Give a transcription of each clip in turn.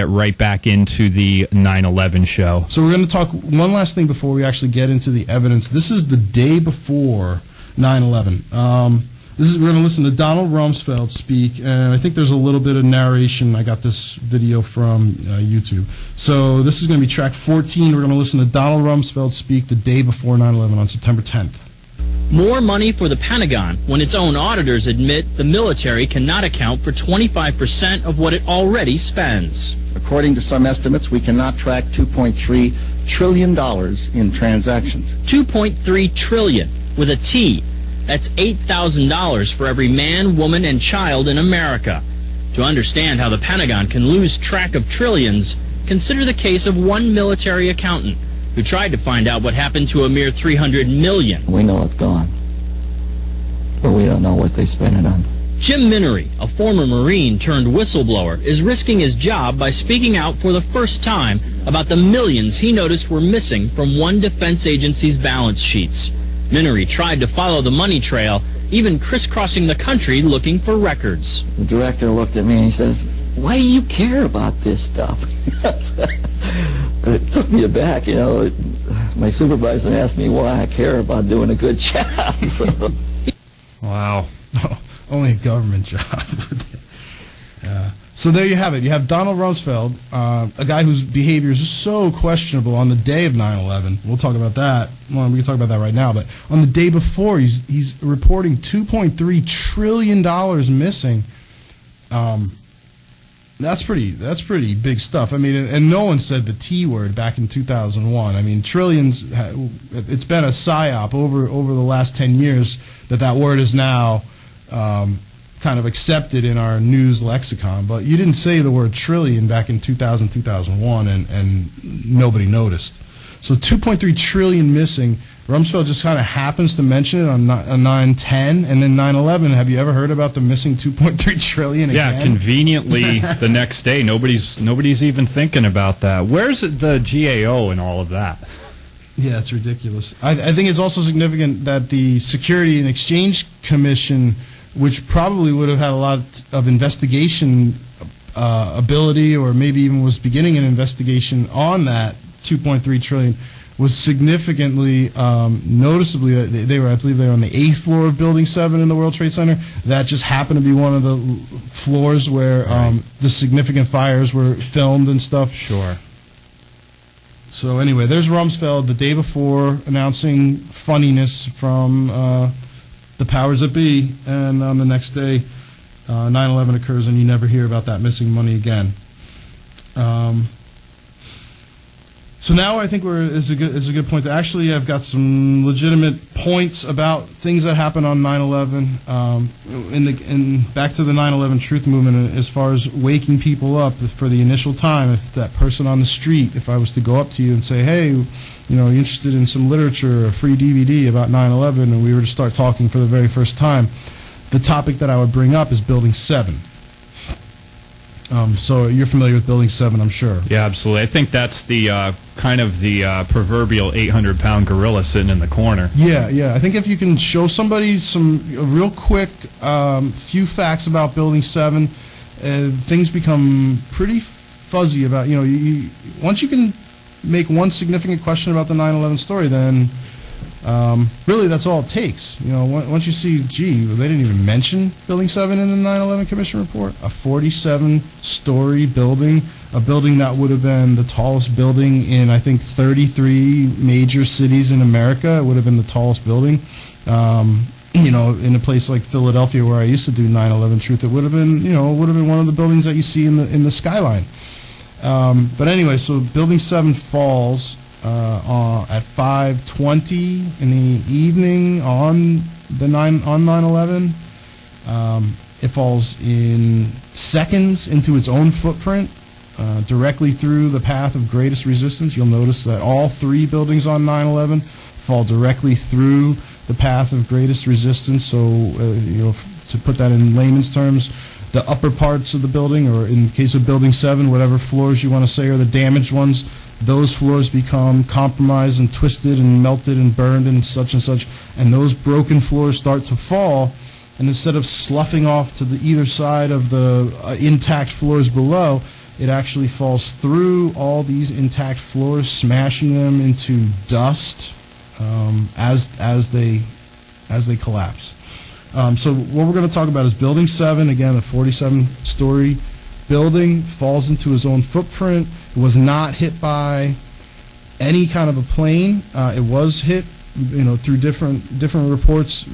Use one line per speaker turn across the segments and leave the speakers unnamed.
get right back into the 9/11 show.
So we're going to talk one last thing before we actually get into the evidence. This is the day before 9/11. We're going to listen to Donald Rumsfeld speak, and I think there's a little bit of narration. I got this video from YouTube. So this is going to be track 14. We're going to listen to Donald Rumsfeld speak the day before 9/11 on September 10th.
More money for the Pentagon when its own auditors admit the military cannot account for 25% of what it already spends.
According to some estimates, we cannot track $2.3 trillion in transactions.
$2.3 trillion with a T. That's $8,000 for every man, woman, and child in America. To understand how the Pentagon can lose track of trillions, consider the case of one military accountant who tried to find out what happened to a mere $300 million.
We know it's gone, but we don't know what they spent it on.
Jim Minery, a former Marine turned whistleblower, is risking his job by speaking out for the first time about the millions he noticed were missing from one defense agency's balance sheets. Minery tried to follow the money trail, even crisscrossing the country looking for records.
The director looked at me and he says, "Why do you care about this stuff?" It took me aback, you know. My supervisor asked me why I care about doing a good job. So.
Wow.
Only a government job. So there you have it. You have Donald Rumsfeld, a guy whose behavior is just so questionable on the day of 9/11. We'll talk about that. Well, we can talk about that right now. But on the day before, he's reporting $2.3 trillion missing. That's pretty big stuff. I mean, and no one said the T word back in 2001. I mean, trillions. It's been a psyop over the last 10 years that word is now kind of accepted in our news lexicon. But you didn't say the word trillion back in 2000, 2001, and nobody noticed. So 2.3 trillion missing. Rumsfeld just kind of happens to mention it on 9/10, and then 9/11. Have you ever heard about the missing 2.3 trillion again?
Yeah, conveniently the next day. Nobody's even thinking about that. Where's the GAO and all of that?
Yeah, it's ridiculous. I think it's also significant that the Security and Exchange Commission, which probably would have had a lot of investigation ability, or maybe even was beginning an investigation on that 2.3 trillion, was significantly, noticeably, I believe they were on the 8th floor of Building 7 in the World Trade Center. That just happened to be one of the floors where the significant fires were filmed and stuff.
Sure.
So anyway, there's Rumsfeld the day before announcing funniness from the powers that be, and on the next day, 9/11 occurs, and you never hear about that missing money again. So now I think is a good point to actually. I've got some legitimate points about things that happened on 9/11. Back to the 9/11 truth movement, as far as waking people up for the initial time. If that person on the street, if I was to go up to you and say, "Hey, you know, you're interested in some literature, a free DVD about 9/11," and we were to start talking for the very first time, the topic that I would bring up is Building 7. So you're familiar with Building 7, I'm sure.
Yeah, absolutely. I think that's the kind of the proverbial 800-pound gorilla sitting in the corner.
Yeah. I think if you can show somebody some real quick few facts about Building 7, things become pretty fuzzy about, you know, once you can make one significant question about the 9/11 story, then really that's all it takes. You know, once you see, gee, they didn't even mention Building 7 in the 9/11 Commission report, a 47-story building, a building that would have been the tallest building in, I think, 33 major cities in America. It would have been the tallest building. You know, in a place like Philadelphia where I used to do 9/11 Truth, it would have been, you know, one of the buildings that you see in the skyline. But anyway, so Building 7 falls at 5:20 in the evening on 9/11. It falls in seconds into its own footprint, directly through the path of greatest resistance. You'll notice that all three buildings on 9/11 fall directly through the path of greatest resistance. So, you know, to put that in layman's terms, the upper parts of the building, or in case of Building 7, whatever floors you want to say are the damaged ones, those floors become compromised and twisted and melted and burned and such, and those broken floors start to fall, and instead of sloughing off to the either side of the intact floors below, it actually falls through all these intact floors, smashing them into dust as they collapse. So what we're going to talk about is Building 7, again, a 47-story building, falls into its own footprint. It was not hit by any kind of a plane. It was hit, through different reports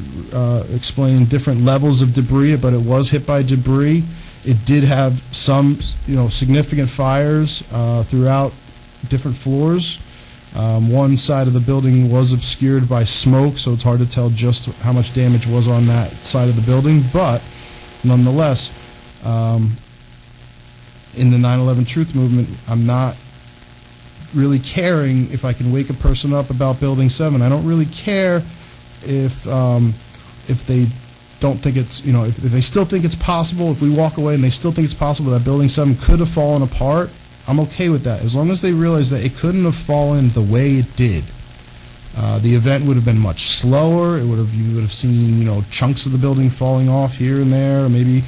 explain different levels of debris, but it was hit by debris. It did have some, significant fires throughout different floors. One side of the building was obscured by smoke, so it's hard to tell just how much damage was on that side of the building. But nonetheless, in the 9/11 Truth Movement, I'm not really caring if I can wake a person up about Building 7. I don't really care if they don't think it's, if they still think it's possible, if we walk away and they still think it's possible that Building 7 could have fallen apart, I'm okay with that, as long as they realize that it couldn't have fallen the way it did. The event would have been much slower. You would have seen, chunks of the building falling off here and there, or maybe,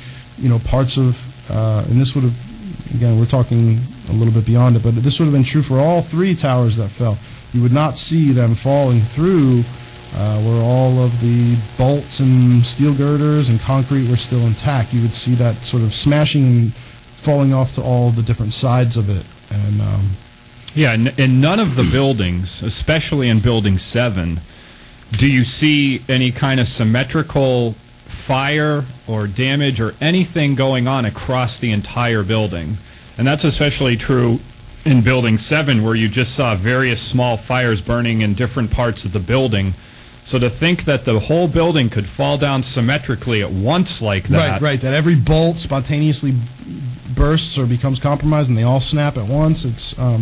parts of, and this would have, again, we're talking a little bit beyond it, but this would have been true for all 3 towers that fell. You would not see them falling through where all of the bolts and steel girders and concrete were still intact. You would see that sort of smashing and falling off to all the different sides of it. And
yeah, in none of the buildings, especially in Building 7, do you see any kind of symmetrical fire or damage or anything going on across the entire building. And that's especially true in Building 7, where you just saw various small fires burning in different parts of the building. So to think that the whole building could fall down symmetrically at once like that.
Right, that every bolt spontaneously bursts or becomes compromised and they all snap at once, it's a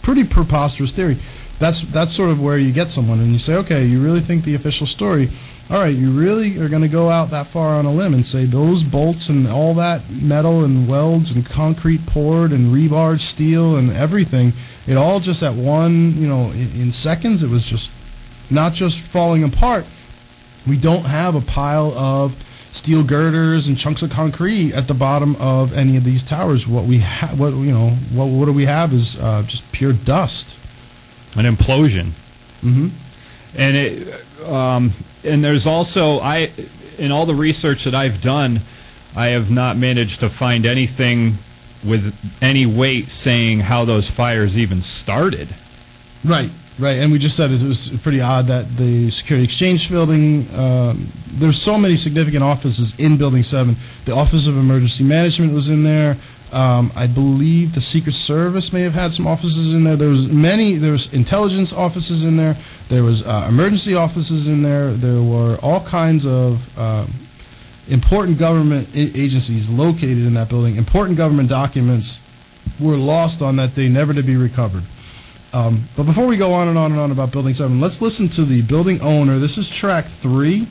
pretty preposterous theory. That's sort of where you get someone and you say, okay, you really think the official story, all right, you really are going to go out that far on a limb and say those bolts and all that metal and welds and concrete poured and rebar, steel and everything, it all just at one, in seconds, it was just not just falling apart. We don't have a pile of steel girders and chunks of concrete at the bottom of any of these towers. What do we have is just pure dust.
An implosion.
Mm-hmm.
And there's also, in all the research that I've done, I have not managed to find anything with any weight saying how those fires even started.
Right. And we just said it was pretty odd that the Security Exchange building, there's so many significant offices in Building 7. The Office of Emergency Management was in there. I believe the Secret Service may have had some offices in there. There was intelligence offices in there. There was emergency offices in there. There were all kinds of important government agencies located in that building. Important government documents were lost on that day, never to be recovered. But before we go on and on and on about Building 7, let's listen to the building owner. This is track 3